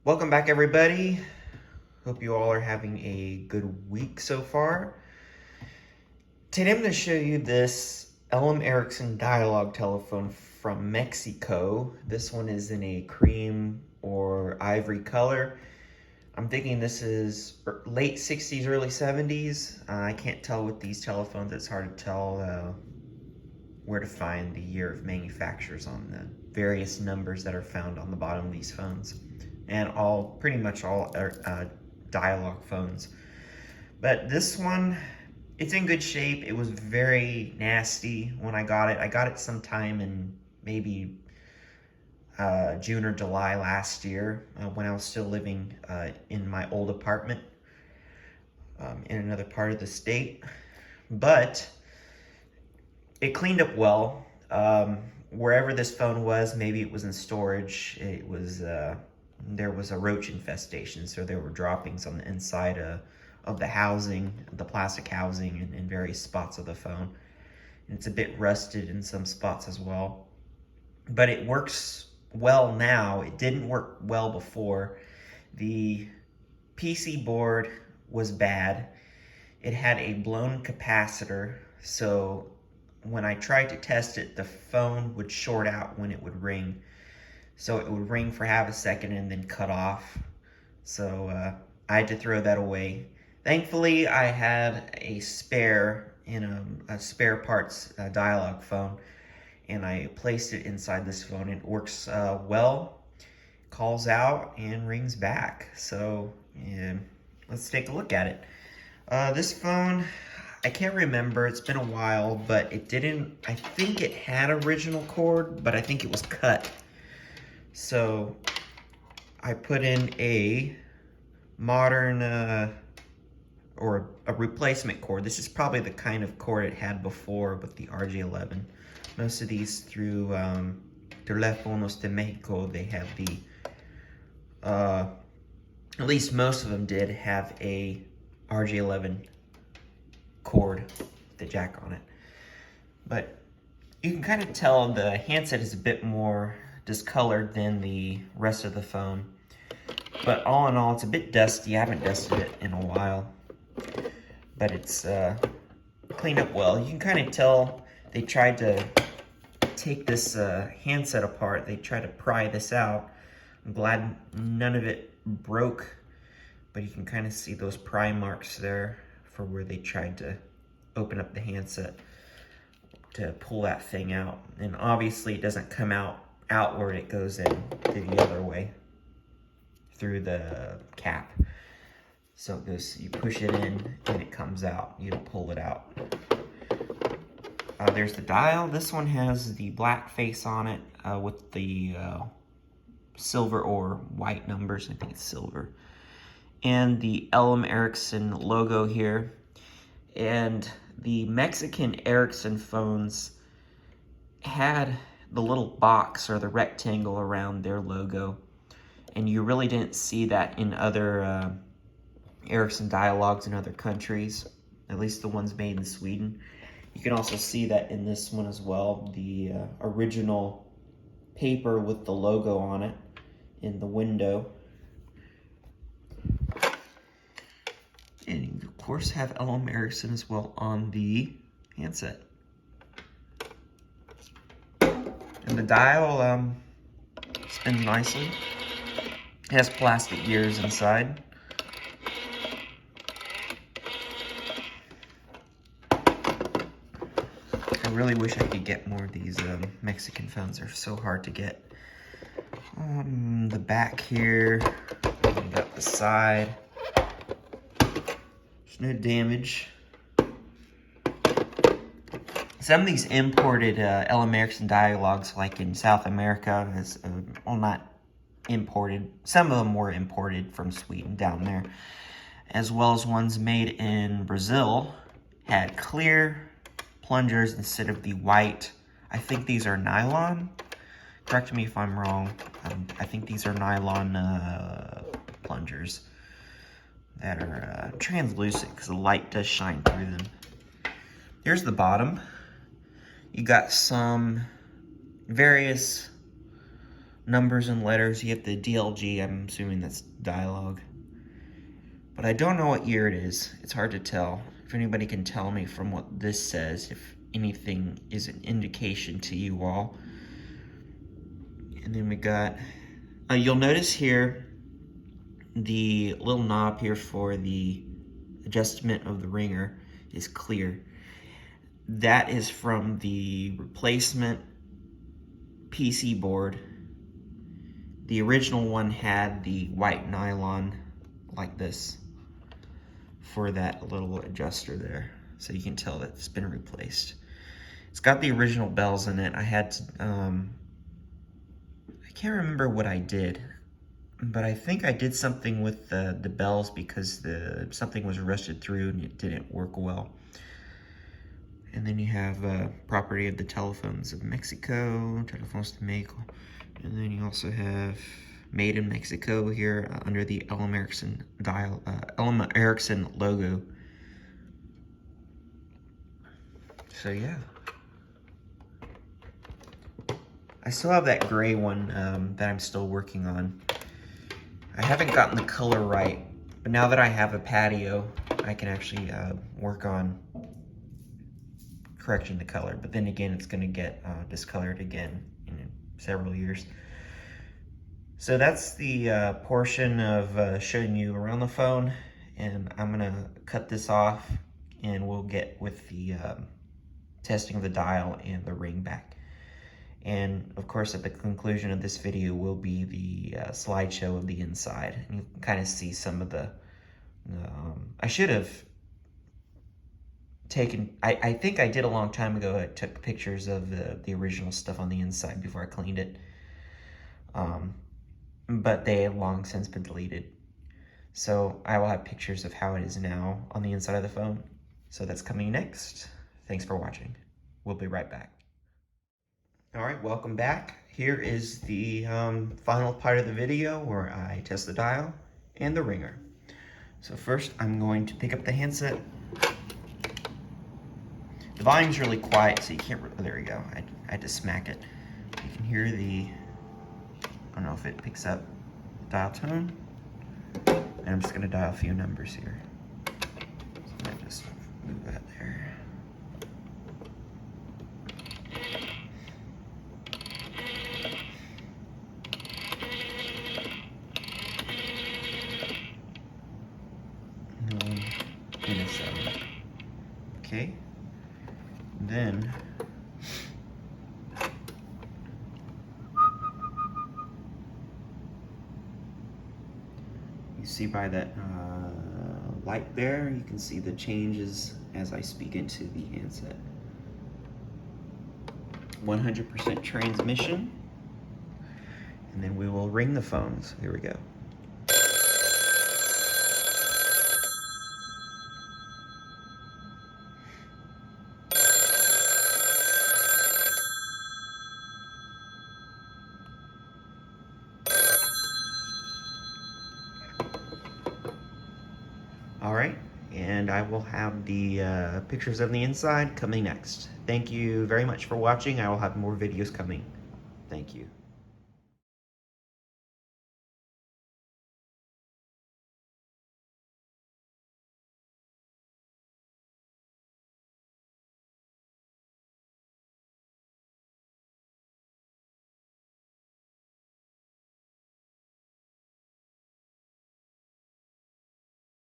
Welcome back, everybody. Hope you all are having a good week so far. Today I'm going to show you this Ericsson Dialog telephone from Mexico. This one is in a cream or ivory color. I'm thinking this is late 60s, early 70s. I can't tell with these telephones. It's hard to tell where to find the year of manufacturers on the various numbers that are found on the bottom of these phones. And pretty much all Dialog phones. But this one, it's in good shape. It was very nasty when I got it. I got it sometime in maybe June or July last year when I was still living in my old apartment in another part of the state. But it cleaned up well. Wherever this phone was, maybe it was in storage, there was a roach infestation, so there were droppings on the inside of the housing, the plastic housing in various spots of the phone. And it's a bit rusted in some spots as well. But it works well now. It didn't work well before. The PC board was bad. It had a blown capacitor, so when I tried to test it, the phone would short out when it would ring. So it would ring for half a second and then cut off. So I had to throw that away. Thankfully, I had a spare in a spare parts Dialog phone, and I placed it inside this phone. It works well, calls out, and rings back. So yeah, let's take a look at it. This phone, I can't remember, it's been a while, but it didn't, I think it had original cord, but I think it was cut. So I put in a modern or a replacement cord. This is probably the kind of cord it had before with the RJ11. Most of these through Teléfonos de Mexico, they have the, at least most of them did have a RJ11 cord with the jack on it. But you can kind of tell the handset is a bit more discolored than the rest of the phone. But all in all, it's a bit dusty. I haven't dusted it in a while. But it's cleaned up well. You can kind of tell they tried to take this handset apart. They tried to pry this out. I'm glad none of it broke. But you can kind of see those pry marks there for where they tried to open up the handset to pull that thing out. And obviously it doesn't come out outward, it goes in to the other way through the cap. So it goes, you push it in and it comes out. You pull it out. There's the dial. This one has the black face on it with the silver or white numbers. I think it's silver. And the Ericsson logo here. And the Mexican Ericsson phones had the little box or the rectangle around their logo, and you really didn't see that in other Ericsson Dialogs in other countries, at least the ones made in Sweden. You can also see that in this one as well, the original paper with the logo on it in the window. And you of course have Ericsson as well on the handset. And the dial spins nicely. It has plastic gears inside. I really wish I could get more of these Mexican phones. They're so hard to get. The back here, we got the side. There's no damage. Some of these imported Ericsson Dialogs, like in South America, well, not imported. Some of them were imported from Sweden down there, as well as ones made in Brazil, had clear plungers instead of the white. I think these are nylon. Correct me if I'm wrong. I think these are nylon plungers that are translucent because the light does shine through them. Here's the bottom. You got some various numbers and letters. You have the DLG, I'm assuming that's Dialog. But I don't know what year it is. It's hard to tell. If anybody can tell me from what this says, if anything is an indication to you all. And then we got, you'll notice here, the little knob here for the adjustment of the ringer is clear. That is from the replacement PC board. The original one had the white nylon like this for that little adjuster there. So you can tell that it's been replaced. It's got the original bells in it. I had to, I can't remember what I did, but I think I did something with the bells because something was rusted through and it didn't work well. And then you have property of the telephones of Mexico, telephones de Mexico. And then you also have made in Mexico here under the Ericsson logo. So yeah. I still have that gray one that I'm still working on. I haven't gotten the color right, but now that I have a patio, I can actually work on correcting the color. But then again, it's going to get discolored again in several years. So that's the portion of showing you around the phone, and I'm going to cut this off and we'll get with the testing of the dial and the ring back. And of course, at the conclusion of this video will be the slideshow of the inside. And you can kind of see some of the, I should have taken, I think I did a long time ago, I took pictures of the original stuff on the inside before I cleaned it. But they have long since been deleted. So I will have pictures of how it is now on the inside of the phone. So that's coming next. Thanks for watching. We'll be right back. All right, welcome back. Here is the final part of the video where I test the dial and the ringer. So first I'm going to pick up the handset. The volume's really quiet, so you can't, there we go. I had to smack it. You can hear I don't know if it picks up dial tone. And I'm just gonna dial a few numbers here. So I just move that there. And a 7. Okay. Then you see by that light there, you can see the changes as I speak into the handset. 100% transmission. And then we will ring the phones. Here we go. All right, and I will have the pictures of the inside coming next. Thank you very much for watching. I will have more videos coming. Thank you.